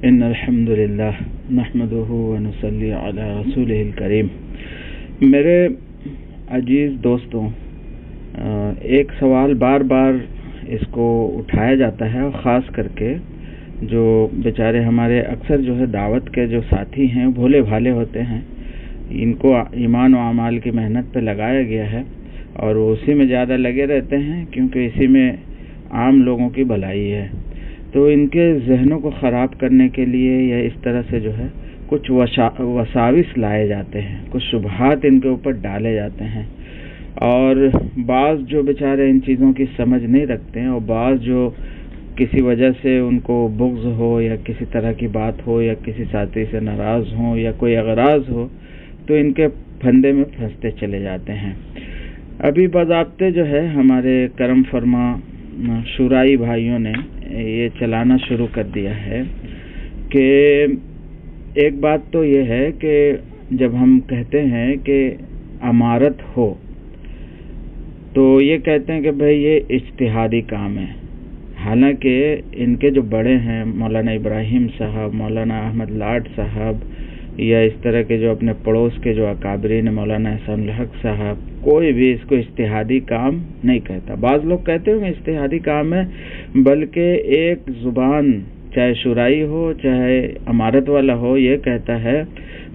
ان الحمد للہ نحمدہ ونصلی علی رسولہ الکریم۔ میرے عزیز دوستوں، ایک سوال بار بار اس کو اٹھایا جاتا ہے، اور خاص کر کے جو بیچارے ہمارے اکثر جو ہے دعوت کے جو ساتھی ہیں بھولے بھالے ہوتے ہیں، ان کو ایمان و اعمال کی محنت پہ لگایا گیا ہے اور وہ اسی میں زیادہ لگے رہتے ہیں، کیونکہ اسی میں عام لوگوں کی بھلائی ہے۔ تو ان کے ذہنوں کو خراب کرنے کے لیے یا اس طرح سے جو ہے کچھ وساوس لائے جاتے ہیں، کچھ شبہات ان کے اوپر ڈالے جاتے ہیں، اور بعض جو بیچارے ان چیزوں کی سمجھ نہیں رکھتے ہیں، اور بعض جو کسی وجہ سے ان کو بغض ہو یا کسی طرح کی بات ہو یا کسی ساتھی سے ناراض ہوں یا کوئی اغراض ہو، تو ان کے پھندے میں پھنستے چلے جاتے ہیں۔ ابھی باضابطے جو ہے ہمارے کرم فرما شورائی بھائیوں نے یہ چلانا شروع کر دیا ہے کہ ایک بات تو یہ ہے کہ جب ہم کہتے ہیں کہ امارت ہو تو یہ کہتے ہیں کہ بھئی یہ اجتہادی کام ہے، حالانکہ ان کے جو بڑے ہیں مولانا ابراہیم صاحب، مولانا احمد لاڈ صاحب، یا اس طرح کے جو اپنے پڑوس کے جو اکابرین مولانا احسان الحق صاحب، کوئی بھی اس کو اجتہادی کام نہیں کہتا۔ بعض لوگ کہتے ہیں کہ اجتہادی کام ہے، بلکہ ایک زبان چاہے شورائی ہو چاہے امارت والا ہو یہ کہتا ہے،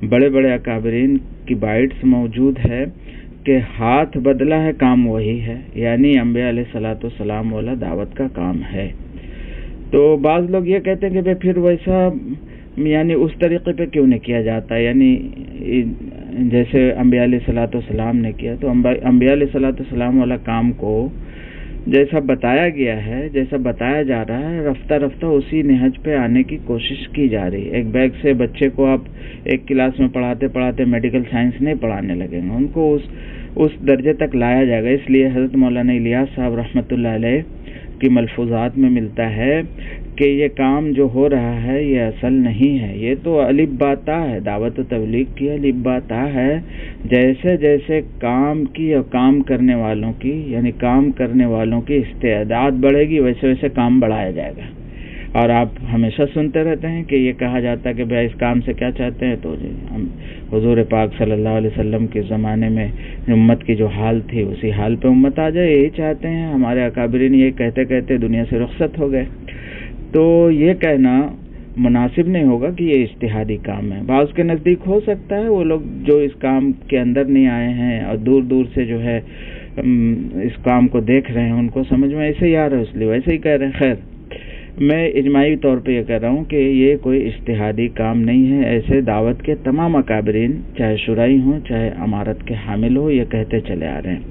بڑے بڑے اکابرین کی بائٹس موجود ہے کہ ہاتھ بدلا ہے کام وہی ہے، یعنی انبیاء علیہ الصلوۃ والسلام والا دعوت کا کام ہے۔ تو بعض لوگ یہ کہتے ہیں کہ پھر ویسا یعنی اس طریقے پہ کیوں نہیں کیا جاتا، یعنی جیسے انبیاء علیہ الصلوۃ والسلام نے کیا، تو انبیاء علیہ الصلوۃ والسلام والا کام کو جیسا بتایا گیا ہے، جیسا بتایا جا رہا ہے، رفتہ رفتہ اسی نہج پہ آنے کی کوشش کی جا رہی ہے۔ ایک بیگ سے بچے کو آپ ایک کلاس میں پڑھاتے پڑھاتے میڈیکل سائنس نہیں پڑھانے لگیں گے، ان کو اس درجے تک لایا جائے گا۔ اس لیے حضرت مولانا الیاس صاحب رحمۃ اللہ علیہ کی ملفوظات میں ملتا ہے کہ یہ کام جو ہو رہا ہے یہ اصل نہیں ہے، یہ تو الف با تا ہے، دعوت و تبلیغ کی الف با تا ہے۔ جیسے جیسے کام کی اور کام کرنے والوں کی یعنی کام کرنے والوں کی استعداد بڑھے گی، ویسے ویسے کام بڑھایا جائے گا۔ اور آپ ہمیشہ سنتے رہتے ہیں کہ یہ کہا جاتا ہے کہ بھائی اس کام سے کیا چاہتے ہیں، تو ہم حضور پاک صلی اللہ علیہ وسلم کے زمانے میں امت کی جو حال تھی اسی حال پہ امت آ جائے، یہی چاہتے ہیں۔ ہمارے اکابرین یہ کہتے کہتے دنیا سے رخصت ہو گئے۔ تو یہ کہنا مناسب نہیں ہوگا کہ یہ اجتہادی کام ہے۔ بعض کے نزدیک ہو سکتا ہے، وہ لوگ جو اس کام کے اندر نہیں آئے ہیں اور دور دور سے جو ہے اس کام کو دیکھ رہے ہیں، ان کو سمجھ میں ایسے ہی آ رہا ہے، اس لیے ویسے ہی کہہ رہے ہیں۔ خیر، میں اجماعی طور پہ یہ کہہ رہا ہوں کہ یہ کوئی اجتہادی کام نہیں ہے۔ ایسے دعوت کے تمام اکابرین چاہے شورائی ہوں چاہے امارت کے حامل ہوں یہ کہتے چلے آ رہے ہیں۔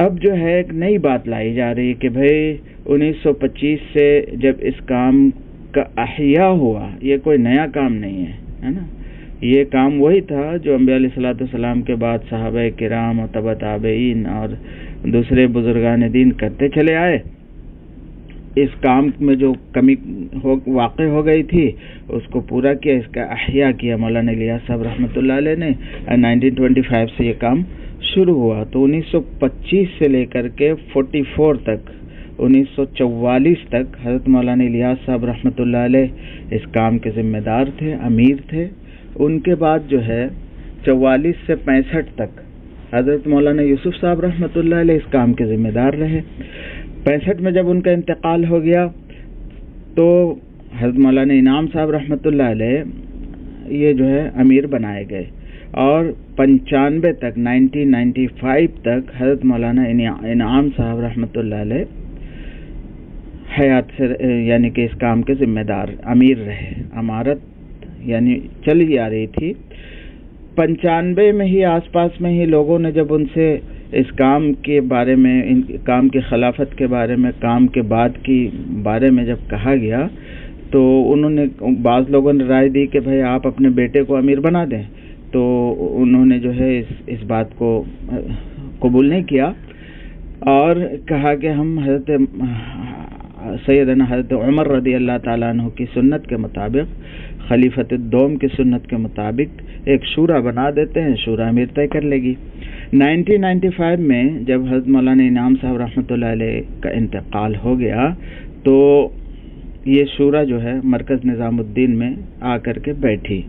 اب جو ہے ایک نئی بات لائی جا رہی ہے کہ بھئی 1925 سے جب اس کام کا احیاء ہوا، یہ کوئی نیا کام نہیں ہے نا، یہ کام وہی تھا جو انبیاء علیہ الصلوۃ والسلام کے بعد صحابہ کرام اور تبع تابعین اور دوسرے بزرگان دین کرتے چلے آئے۔ اس کام میں جو کمی واقع ہو گئی تھی اس کو پورا کیا، اس کا احیاء کیا مولانا الیاس صاحب رحمۃ اللہ علیہ نے۔ 1925 سے یہ کام شروع ہوا، تو 1925 سے لے کر کے 44 تک 1944 تک حضرت مولانا الیاس صاحب رحمۃ اللہ علیہ اس کام کے ذمہ دار تھے، امیر تھے۔ ان کے بعد جو ہے 44 سے 65 تک حضرت مولانا یوسف صاحب رحمۃ اللہ علیہ اس کام کے ذمہ دار رہے۔ 65 میں جب ان کا انتقال ہو گیا تو حضرت مولانا انعام صاحب رحمۃ اللہ علیہ یہ جو ہے امیر بنائے گئے، اور 95 تک 1995 تک حضرت مولانا انعام صاحب رحمۃ اللہ علیہ حیات سے یعنی کہ اس کام کے ذمہ دار امیر رہے۔ امارت یعنی چل ہی آ رہی تھی۔ 95 میں ہی آس پاس میں ہی لوگوں نے جب ان سے اس کام کے بارے میں، ان کام کی خلافت کے بارے میں، کام کے بعد کی بارے میں جب کہا گیا تو انہوں نے بعض لوگوں نے رائے دی کہ بھئی آپ اپنے بیٹے کو امیر بنا دیں، تو انہوں نے جو ہے اس بات کو قبول نہیں کیا اور کہا کہ ہم حضرت سیدنا حضرت عمر رضی اللہ تعالیٰ عنہ کی سنت کے مطابق، خلیفۃ الدوم کی سنت کے مطابق ایک شورا بنا دیتے ہیں، شورا امیر طے کر لے گی۔ 1995 میں جب حضرت مولانا انعام صاحب رحمۃ اللہ علیہ کا انتقال ہو گیا تو یہ شورا جو ہے مرکز نظام الدین میں آ کر کے بیٹھی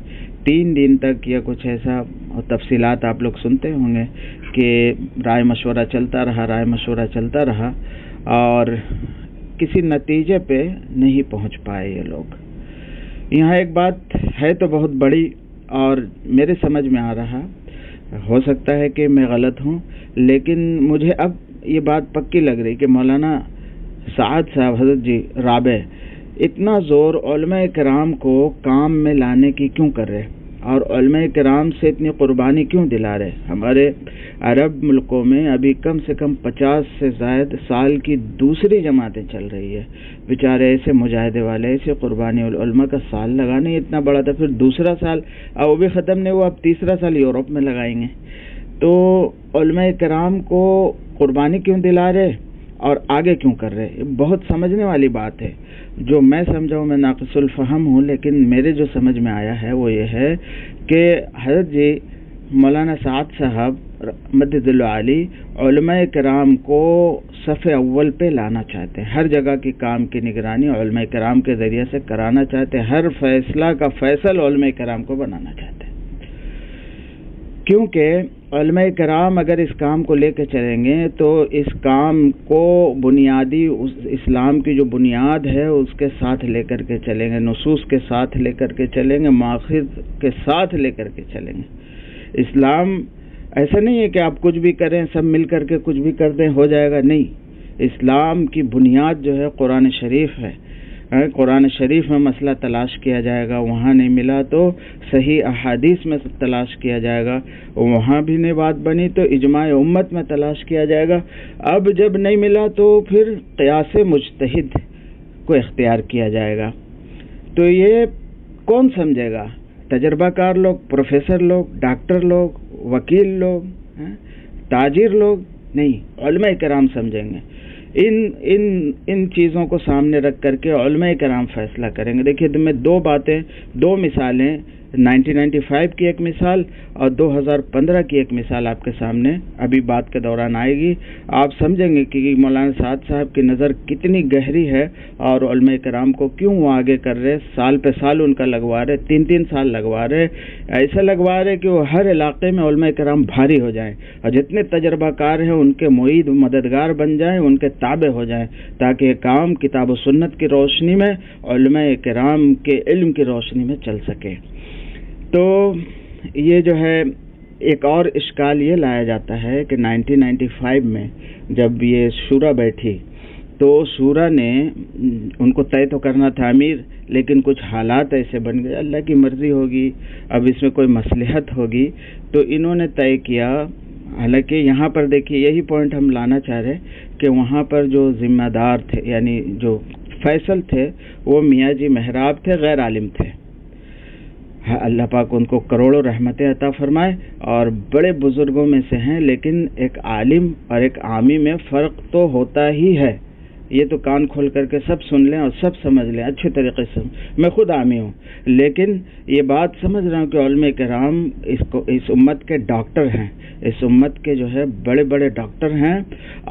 3 دن تک، یا کچھ ایسا تفصیلات آپ لوگ سنتے ہوں گے کہ رائے مشورہ چلتا رہا اور کسی نتیجے پہ نہیں پہنچ پائے یہ لوگ۔ یہاں ایک بات ہے تو بہت بڑی، اور میرے سمجھ میں آ رہا، ہو سکتا ہے کہ میں غلط ہوں، لیکن مجھے اب یہ بات پکی لگ رہی کہ مولانا سعد صاحب حضرت جی رابع اتنا زور علماء کرام کو کام میں لانے کی کیوں کر رہے، اور علماء کرام سے اتنی قربانی کیوں دلا رہے؟ ہمارے عرب ملکوں میں ابھی کم سے کم 50 سے زائد سال کی دوسری جماعتیں چل رہی ہے، بیچارے ایسے مجاہدے والے، ایسے قربانی علماء کا سال لگانے اتنا بڑا تھا، پھر دوسرا سال اب وہ بھی ختم نہیں ہوا، اب تیسرا سال یورپ میں لگائیں گے۔ تو علماء کرام کو قربانی کیوں دلا رہے اور آگے کیوں کر رہے؟ یہ بہت سمجھنے والی بات ہے۔ جو میں سمجھا ہوں، میں ناقص الفہم ہوں، لیکن میرے جو سمجھ میں آیا ہے وہ یہ ہے کہ حضرت جی مولانا سعد صاحب مدد العالی علماء کرام کو صف اول پہ لانا چاہتے ہیں، ہر جگہ کی کام کی نگرانی علماء کرام کے ذریعے سے کرانا چاہتے ہیں، ہر فیصلہ کا فیصل علماء کرام کو بنانا چاہتے ہیں، کیونکہ علماء کرام اگر اس کام کو لے کے چلیں گے تو اس کام کو بنیادی اسلام کی جو بنیاد ہے اس کے ساتھ لے کر کے چلیں گے، نصوص کے ساتھ لے کر کے چلیں گے، ماخذ کے ساتھ لے کر کے چلیں گے۔ اسلام ایسا نہیں ہے کہ آپ کچھ بھی کریں، سب مل کر کے کچھ بھی کر دیں ہو جائے گا، نہیں۔ اسلام کی بنیاد جو ہے قرآن شریف ہے، قرآن شریف میں مسئلہ تلاش کیا جائے گا، وہاں نہیں ملا تو صحیح احادیث میں تلاش کیا جائے گا، وہاں بھی نہیں بات بنی تو اجماع امت میں تلاش کیا جائے گا، اب جب نہیں ملا تو پھر قیاس مجتہد کو اختیار کیا جائے گا۔ تو یہ کون سمجھے گا؟ تجربہ کار لوگ، پروفیسر لوگ، ڈاکٹر لوگ، وکیل لوگ، تاجر لوگ نہیں، علماء کرام سمجھیں گے۔ ان چیزوں کو سامنے رکھ کر کے علماء کرام فیصلہ کریں گے۔ دیکھیے میں دو مثالیں 1995 کی ایک مثال اور 2015 کی ایک مثال آپ کے سامنے ابھی بات کے دوران آئے گی، آپ سمجھیں گے کہ مولانا سعد صاحب کی نظر کتنی گہری ہے اور علماء کرام کو کیوں وہ آگے کر رہے، سال پہ سال ان کا لگوا رہے، 3 سال لگوا رہے، ایسا لگوا رہے کہ وہ ہر علاقے میں علماء کرام بھاری ہو جائیں اور جتنے تجربہ کار ہیں ان کے معید مددگار بن جائیں، ان کے تابع ہو جائیں، تاکہ یہ کام کتاب و سنت کی روشنی میں، علماء کرام کے علم کی روشنی میں چل سکے۔ تو یہ جو ہے ایک اور اشکال یہ لایا جاتا ہے کہ 1995 میں جب یہ شورا بیٹھی تو شورا نے ان کو طے تو کرنا تھا امیر، لیکن کچھ حالات ایسے بن گئے، اللہ کی مرضی ہوگی، اب اس میں کوئی مصلحت ہوگی، تو انہوں نے طے کیا۔ حالانکہ یہاں پر دیکھیے یہی پوائنٹ ہم لانا چاہ رہے کہ وہاں پر جو ذمہ دار تھے، یعنی جو فیصل تھے، وہ میاں جی محراب تھے، غیر عالم تھے۔ اللہ پاک ان کو کروڑوں رحمتیں عطا فرمائے اور بڑے بزرگوں میں سے ہیں، لیکن ایک عالم اور ایک عامی میں فرق تو ہوتا ہی ہے، یہ تو کان کھول کر کے سب سن لیں اور سب سمجھ لیں اچھے طریقے سے۔ میں خود عامی ہوں، لیکن یہ بات سمجھ رہا ہوں کہ علماء کرام اس امت کے ڈاکٹر ہیں، اس امت کے جو ہے بڑے بڑے ڈاکٹر ہیں،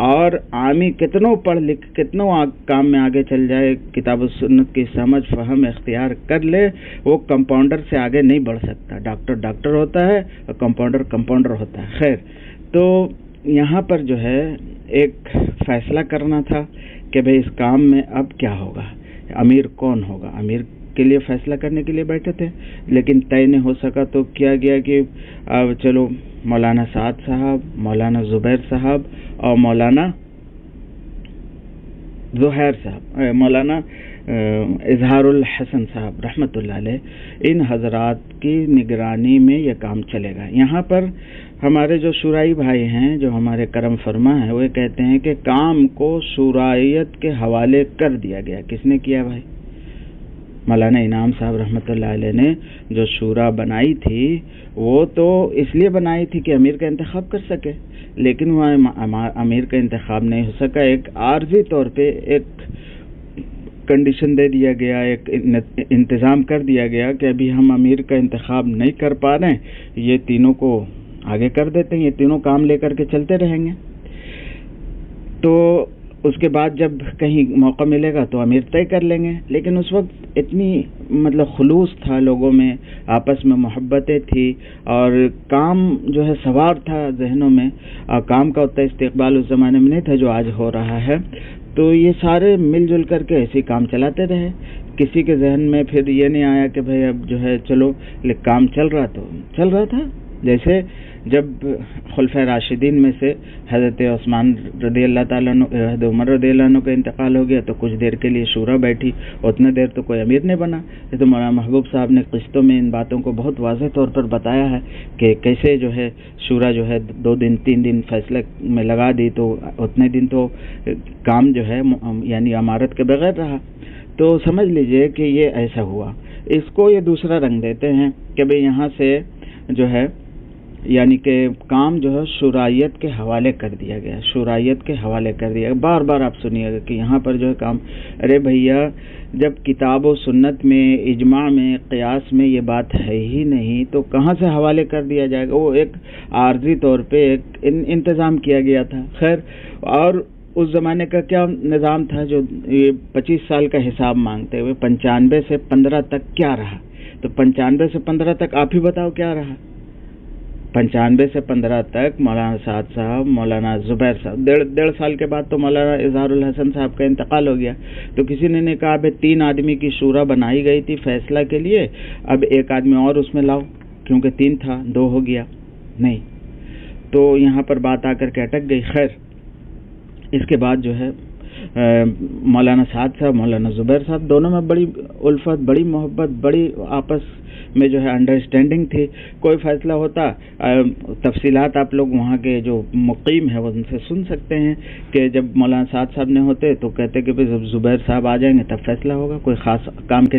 اور عامی کتنوں پڑھ لکھ کتنوں کام میں آگے چل جائے، کتاب و سنت کی سمجھ فہم اختیار کر لے، وہ کمپاؤنڈر سے آگے نہیں بڑھ سکتا۔ ڈاکٹر ڈاکٹر ہوتا ہے اور کمپاؤنڈر کمپاؤنڈر ہوتا ہے۔ خیر، تو یہاں پر جو ہے ایک فیصلہ کرنا تھا کہ بھئی اس کام میں اب کیا ہوگا، امیر کون ہوگا۔ امیر کے لیے فیصلہ کرنے کے لیے بیٹھے تھے، لیکن طے نہیں ہو سکا تو کیا گیا کہ اب چلو مولانا سعد صاحب، مولانا زبیر صاحب اور مولانا زہیر صاحب، مولانا اظہار الحسن صاحب رحمۃ اللہ علیہ، ان حضرات کی نگرانی میں یہ کام چلے گا۔ یہاں پر ہمارے جو شورائی بھائی ہیں، جو ہمارے کرم فرما ہیں، وہ کہتے ہیں کہ کام کو شورائیت کے حوالے کر دیا گیا۔ کس نے کیا بھائی؟ مولانا انعام صاحب رحمۃ اللہ علیہ نے جو شورا بنائی تھی وہ تو اس لیے بنائی تھی کہ امیر کا انتخاب کر سکے، لیکن وہ امیر کا انتخاب نہیں ہو سکا۔ ایک عارضی طور پہ ایک کنڈیشن دے دیا گیا، ایک انتظام کر دیا گیا کہ ابھی ہم امیر کا انتخاب نہیں کر پا رہے ہیں، یہ تینوں کو آگے کر دیتے ہیں، یہ تینوں کام لے کر کے چلتے رہیں گے۔ تو اس کے بعد جب کہیں موقع ملے گا تو امیر طے کر لیں گے. لیکن اس وقت اتنی مطلب خلوص تھا لوگوں میں، آپس میں محبتیں تھی، اور کام جو ہے سوار تھا ذہنوں میں، اور کام کا اتنا استقبال اس زمانے میں نہیں تھا جو آج ہو رہا ہے. تو یہ سارے مل جل کر کے ایسے کام چلاتے رہے. کسی کے ذہن میں پھر یہ نہیں آیا کہ بھئی اب جو ہے چلو کام چل رہا تھا. جیسے جب خلفۂ راشدین میں سے حضرت عثمان رضی اللہ تعالیٰ عنہ، حضرت عمر رضی اللہ عنہ کا انتقال ہو گیا تو کچھ دیر کے لیے شورا بیٹھی، اتنا دیر تو کوئی امیر نہیں بنا. تو مولانا محبوب صاحب نے قسطوں میں ان باتوں کو بہت واضح طور پر بتایا ہے کہ کیسے جو ہے شورا جو ہے 2 دن 3 دن فیصلے میں لگا دی، تو اتنے دن تو کام جو ہے یعنی امارت کے بغیر رہا. تو سمجھ لیجئے کہ یہ ایسا ہوا. اس کو یہ دوسرا رنگ دیتے ہیں کہ بھئی یہاں سے جو ہے یعنی کہ کام جو ہے شورائیت کے حوالے کر دیا گیا، شورائیت کے حوالے کر دیا گیا. بار بار آپ سنیے گا کہ یہاں پر جو ہے کام، ارے بھیا جب کتاب و سنت میں، اجماع میں، قیاس میں یہ بات ہے ہی نہیں تو کہاں سے حوالے کر دیا جائے گا؟ وہ ایک عارضی طور پہ ایک انتظام کیا گیا تھا. خیر، اور اس زمانے کا کیا نظام تھا جو 25 سال کا حساب مانگتے ہوئے 95 سے 15 تک کیا رہا؟ تو 95 سے 15 تک آپ ہی بتاؤ کیا رہا. 95 سے 15 تک مولانا سعد صاحب، مولانا زبیر صاحب، 1.5 سال کے بعد تو مولانا اظہار الحسن صاحب کا انتقال ہو گیا. تو کسی نے کہا اب 3 آدمی کی شورا بنائی گئی تھی فیصلہ کے لیے، اب 1 آدمی اور اس میں لاؤ، کیونکہ 3 تھا 2 ہو گیا. نہیں، تو یہاں پر بات آ کر کے اٹک گئی. خیر، اس کے بعد جو ہے مولانا سعد صاحب، مولانا زبیر صاحب دونوں میں بڑی الفت، بڑی محبت، بڑی آپس میں جو ہے انڈرسٹینڈنگ تھی. کوئی فیصلہ ہوتا، تفصیلات آپ لوگ وہاں کے جو مقیم ہیں وہ ان سے سن سکتے ہیں کہ جب مولانا سعد صاحب نے ہوتے تو کہتے کہ جب زبیر صاحب آ جائیں گے تب فیصلہ ہوگا. کوئی خاص کام کے